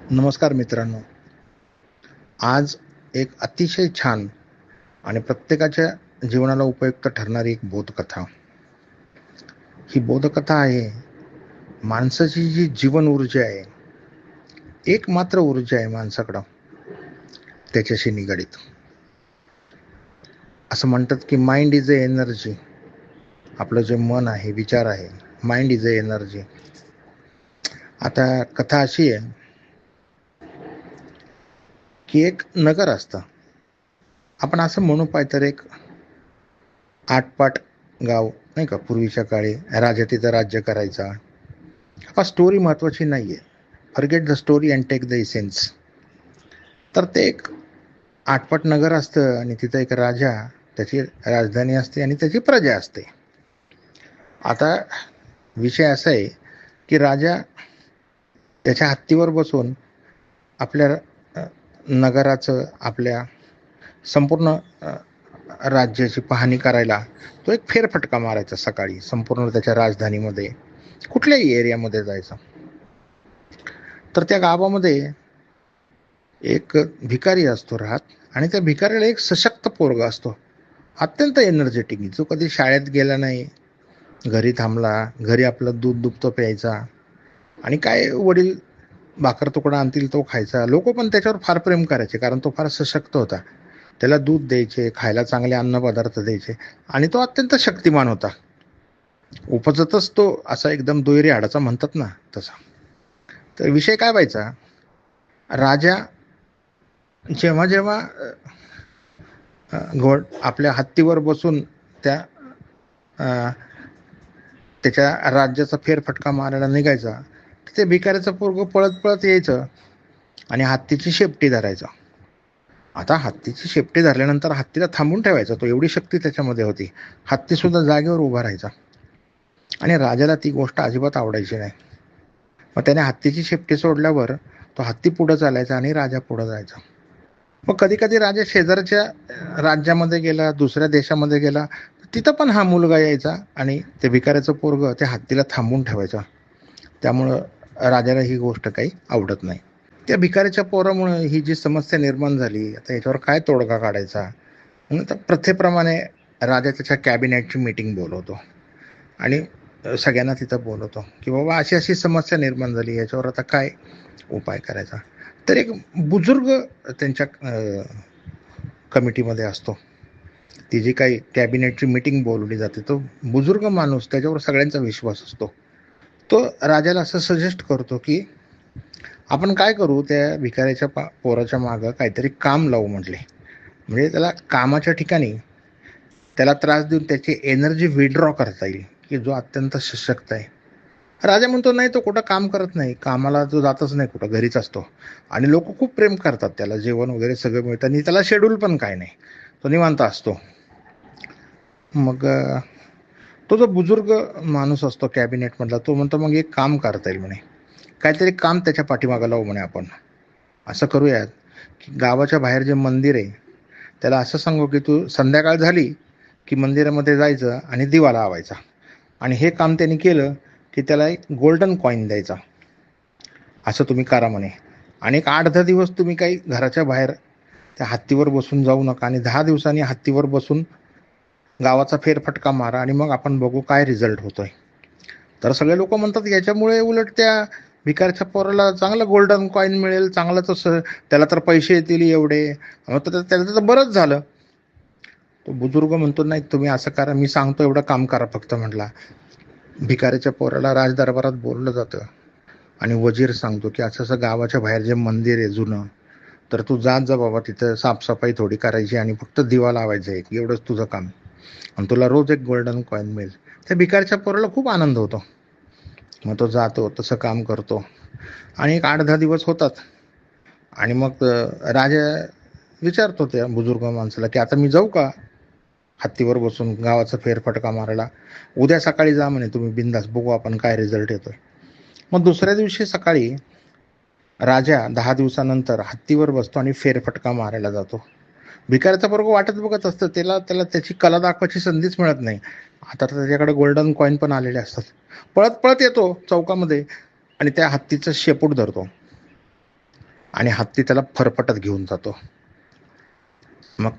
नमस्कार मित्रांनो. आज एक अतिशय छान आणि प्रत्येकाच्या जीवनाला उपयुक्त ठरणारी एक बोधकथा. ही बोधकथा आहे माणसाची जी जीवन ऊर्जा आहे, एकमात्र ऊर्जा आहे माणसाकडं, त्याच्याशी निगडीत. असं म्हणतात की माइंड इज अ एनर्जी. आपलं जे मन आहे, विचार आहे, माइंड इज अ एनर्जी. आता कथा अशी आहे की एक नगर असतं. आपण असं म्हणू पाहिजे तर एक आटपाट गाव, नाही का? पूर्वीच्या काळी राजा तिथं राज्य करायचा. हा स्टोरी महत्वाची नाहीये. Forget the story and take the essence. तर ते एक आटपाट नगर असतं आणि तिथं एक राजा, त्याची राजधानी असते आणि त्याची प्रजा असते. आता विषय असा आहे की राजा त्याच्या हत्तीवर बसून आपल्या नगराचं, आपल्या संपूर्ण राज्याची पाहणी करायला तो एक फेरफटका मारायचा सकाळी. संपूर्ण त्याच्या राजधानीमध्ये कुठल्याही एरियामध्ये जायचा. तर त्या गावामध्ये एक भिकारी असतो राहत, आणि त्या भिकारीला एक सशक्त पोरगा असतो, अत्यंत एनर्जेटिक, जो कधी शाळेत गेला नाही, घरी थांबला, घरी आपलं दूध दुभतं प्यायचा, आणि काय वडील भाकर तुकडा आणतील तो खायचा. लोक पण त्याच्यावर फार प्रेम करायचे, कारण तो फार सशक्त होता. त्याला दूध द्यायचे, खायला चांगले अन्न पदार्थ द्यायचे, आणि तो अत्यंत शक्तिमान होता. उपजतच तो असा एकदम दुहेरी हाडाचा म्हणतात ना, तसा. तर विषय काय व्हायचा, राजा जेव्हा जेव्हा घोड आपल्या हत्तीवर बसून त्या त्याच्या राज्याचा फेरफटका मारायला निघायचा, ते भिकाऱ्याचं पोरग पळत पळत यायचं आणि हत्तीची शेपटी धरायचा. आता हत्तीची शेपटी धरल्यानंतर हत्तीला थांबून ठेवायचा तो, एवढी शक्ती त्याच्यामध्ये होती. हत्ती सुद्धा जागेवर उभा राहायचा, आणि राजाला ती गोष्ट अजिबात आवडायची नाही. मग त्याने हत्तीची शेपटी सोडल्यावर तो हत्ती पुढे चालायचा आणि राजा पुढे जायचा. मग कधी कधी राजा शेजारच्या राज्यामध्ये गेला, दुसऱ्या देशामध्ये गेला, तिथं पण हा मुलगा यायचा आणि ते भिकाऱ्याचं पोरग त्या हत्तीला थांबून ठेवायचा. त्यामुळं राजाला ही गोष्ट काही आवडत नाही. त्या भिकाऱ्याच्या पोरामुळे ही जी समस्या निर्माण झाली, आता याच्यावर काय तोडगा काढायचा. म्हणून तर प्रथेप्रमाणे राजा त्याच्या कॅबिनेटची मीटिंग बोलवतो आणि सगळ्यांना तिथं बोलवतो की बाबा अशी अशी समस्या निर्माण झाली, याच्यावर आता काय उपाय करायचा. तर एक बुजुर्ग त्यांच्या कमिटीमध्ये असतो. ती जी काही कॅबिनेटची मीटिंग बोलवली जाते, तो बुजुर्ग माणूस, त्याच्यावर सगळ्यांचा विश्वास असतो. तो राजाला असं सजेस्ट करतो की आपण काय करू, त्या भिकाऱ्याच्या पोराच्या मागं काहीतरी काम लावू म्हटले, म्हणजे त्याला कामाच्या ठिकाणी त्याला त्रास देऊन त्याची एनर्जी विड्रॉ करता येईल, की जो अत्यंत सशक्त आहे. राजा म्हणतो नाही, तो कुठं काम करत नाही, कामाला तो जातच नाही कुठं, घरीच असतो, आणि लोक खूप प्रेम करतात त्याला, जेवण वगैरे सगळं मिळतं, आणि त्याला शेड्यूल पण काय नाही, तो निवांत असतो. मग तो जो बुजुर्ग माणूस असतो कॅबिनेट मधला, तो म्हणतो मग एक काम करता येईल म्हणे, काहीतरी काम त्याच्या पाठीमागं लावू म्हणे. आपण असं करूयात की गावाच्या बाहेर जे मंदिर आहे, त्याला असं सांगू की तू संध्याकाळ झाली की मंदिरामध्ये जायचं आणि दिवा लावायचा, आणि हे काम त्यांनी केलं की त्याला एक गोल्डन कॉईन द्यायचा. असं तुम्ही करा म्हणे. आणि एक 8-10 दिवस तुम्ही काही घराच्या बाहेर त्या हत्तीवर बसून जाऊ नका, आणि 10 दिवसांनी हत्तीवर बसून गावाचा फेरफटका मारा, आणि मग आपण बघू काय रिझल्ट होतोय. तर सगळे लोक म्हणतात याच्यामुळे उलट त्या भिकारच्या पोराला चांगलं गोल्डन कॉईन मिळेल, चांगलं तसं, त्याला तर पैसे येतील एवढे, मग तर त्याचं तर बरंच झालं. तो बुजुर्ग म्हणतो नाही, तुम्ही असं करा, मी सांगतो एवढं काम करा फक्त. म्हटला, भिकाऱ्याच्या पोराला राजदरबारात बोललं जातं, आणि वजीर सांगतो की असं असं गावाच्या बाहेर जे मंदिर आहे जुनं, तर तू जात जा बाबा, तिथं साफसफाई थोडी करायची आणि फक्त दिवा लावायचा आहे, एवढंच तुझं काम, आणि तुला रोज एक गोल्डन कॉईन मिळेल. त्या भिकारच्या पोराला खूप आनंद होतो. मग तो जातो, तसं काम करतो, आणि एक 8-10 दिवस होतात. आणि मग राजा विचारतो त्या बुजुर्ग माणसाला की आता मी जाऊ का हत्तीवर बसून गावाचा फेरफटका मारायला? उद्या सकाळी जा म्हणे तुम्ही बिंदास, बघू आपण काय रिझल्ट येतोय. मग दुसऱ्या दिवशी सकाळी राजा 10 दिवसानंतर हत्तीवर बसतो आणि फेरफटका मारायला जातो. भिकाऱ्याचा पोरगा वाटत बघत असतं, त्याला त्याला त्याची कला दाखवायची संधीच मिळत नाही. आता तर त्याच्याकडे गोल्डन कॉईन पण आलेले असतात. पळत पळत येतो चौकामध्ये आणि त्या हत्तीचं शेपूट धरतो. आणि हत्ती त्याला फरफटत घेऊन जातो. मग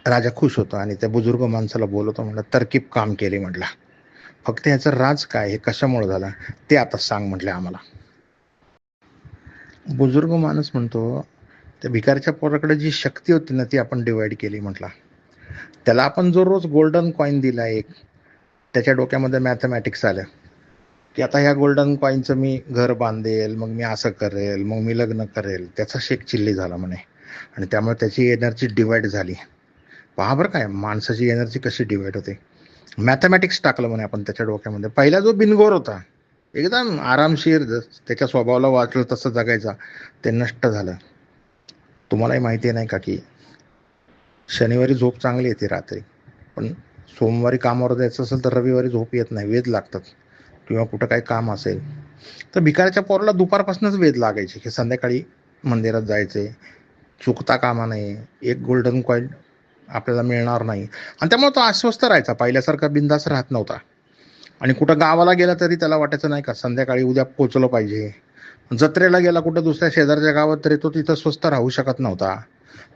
राजा खुश होतो आणि त्या बुजुर्ग माणसाला बोलवतो, म्हटलं तरकीब काम केली म्हटलं, फक्त याचं राज काय, हे कशामुळे झालं ते आता सांग म्हटलं आम्हाला. बुजुर्ग माणूस म्हणतो, त्या भिकारीच्या पोराकडे जी शक्ती होती ना ती आपण डिवाइड केली म्हटलं. त्याला आपण जो रोज गोल्डन कॉईन दिला एक, त्याच्या डोक्यामध्ये मॅथमॅटिक्स आलं की आता ह्या गोल्डन कॉईनचं मी घर बांधेल, मग मी असं करेल, मग मी लग्न करेल. त्याचा शेक चिल्ली झाला म्हणे आणि त्यामुळे त्याची एनर्जी डिवाइड झाली. पहा बरं काय माणसाची एनर्जी कशी डिवाइड होते. मॅथमॅटिक्स टाकलं म्हणे आपण त्याच्या डोक्यामध्ये. पहिला जो बिनगोर होता, एकदम आरामशीर, त्याच्या स्वभावाला वाटलं तसं जगायचा, ते नष्ट झालं. तुम्हालाही माहिती नाही का की शनिवारी झोप चांगली येते रात्री, पण सोमवारी कामावर जायचं असेल तर रविवारी झोप येत नाही, वेध लागतात, किंवा कुठं काही काम असेल तर. भिकाऱ्याच्या पोराला दुपारपासूनच वेध लागायचे की संध्याकाळी मंदिरात जायचे, चुकता कामा नये, एक गोल्डन कॉईन आपल्याला मिळणार नाही. आणि त्यामुळे तो अस्वस्थ राहायचा, पहिल्यासारखा बिंदास राहत नव्हता. आणि कुठं गावाला गेला तरी त्याला वाटायचं नाही का संध्याकाळी उद्या पोचलं पाहिजे. जत्रेला गेला कुठं दुसऱ्या शेजारच्या गावात तरी तो तिथं स्वस्त राहू शकत नव्हता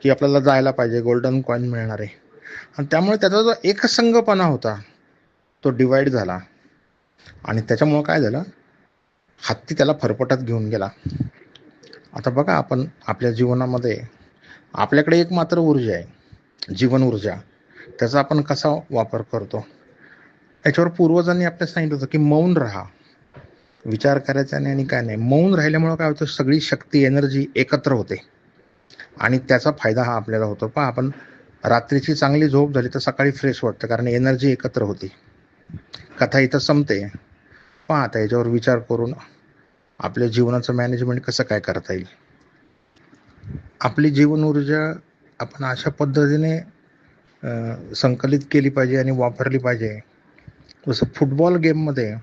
की आपल्याला जायला पाहिजे, गोल्डन कॉईन मिळणार आहे. आणि त्यामुळे त्याचा जो एकसंघपणा होता तो डिवाइड झाला. आणि त्याच्यामुळं काय झालं, हत्ती त्याला फरफटत घेऊन गेला. आता बघा, आपण आपल्या जीवनामध्ये आपल्याकडे एक मात्र ऊर्जा आहे, जीवन ऊर्जा. त्याचा आपण कसा वापर करतो याच्यावर पूर्वजांनी आपल्याला सांगितलं होतं की मौन राहा, विचार करायचा नाही आणि काय नाही. मौन राहिल्यामुळं काय होतं, सगळी शक्ती एनर्जी एकत्र होते आणि त्याचा फायदा हा आपल्याला होतो. पहा, आपण रात्रीची चांगली झोप झाली तर सकाळी फ्रेश वाटतं, कारण एनर्जी एकत्र होती. कथा इथं संपते. पहा आता याच्यावर विचार करून आपल्या जीवनाचं मॅनेजमेंट कसं काय करता येईल. आपली जीवन ऊर्जा आपण अशा पद्धतीने संकलित केली पाहिजे आणि वापरली पाहिजे. जसं फुटबॉल गेममध्ये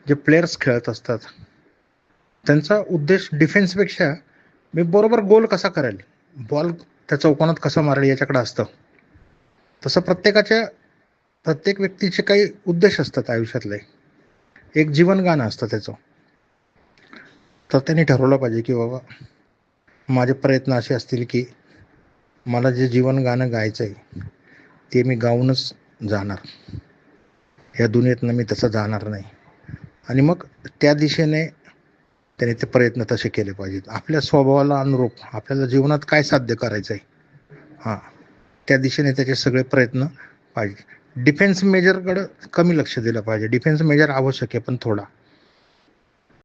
जे प्लेयर्स खेळत असतात त्यांचा उद्देश डिफेन्सपेक्षा मी बरोबर गोल कसा करेल, बॉल त्या चौकोनात कसं मारेल याच्याकडे असतं. तसं प्रत्येक व्यक्तीचे काही उद्देश असतात आयुष्यातले, एक जीवन गाणं असतं त्याचं. तर त्यांनी ठरवलं पाहिजे की बाबा माझे प्रयत्न असे असतील की मला जे जीवन गाणं गायचं आहे ते मी गाऊनच जाणार, या दुनियेतनं मी तसं जाणार नाही. आणि मग त्या दिशेने त्याने ते प्रयत्न तसे केले पाहिजेत. आपल्या स्वभावाला अनुरूप आपल्याला जीवनात काय साध्य करायचं आहे, हां, त्या दिशेने त्याचे सगळे प्रयत्न पाहिजे. डिफेन्स मेजरकडं कमी लक्ष दिलं पाहिजे. डिफेन्स मेजर आवश्यक आहे पण थोडा,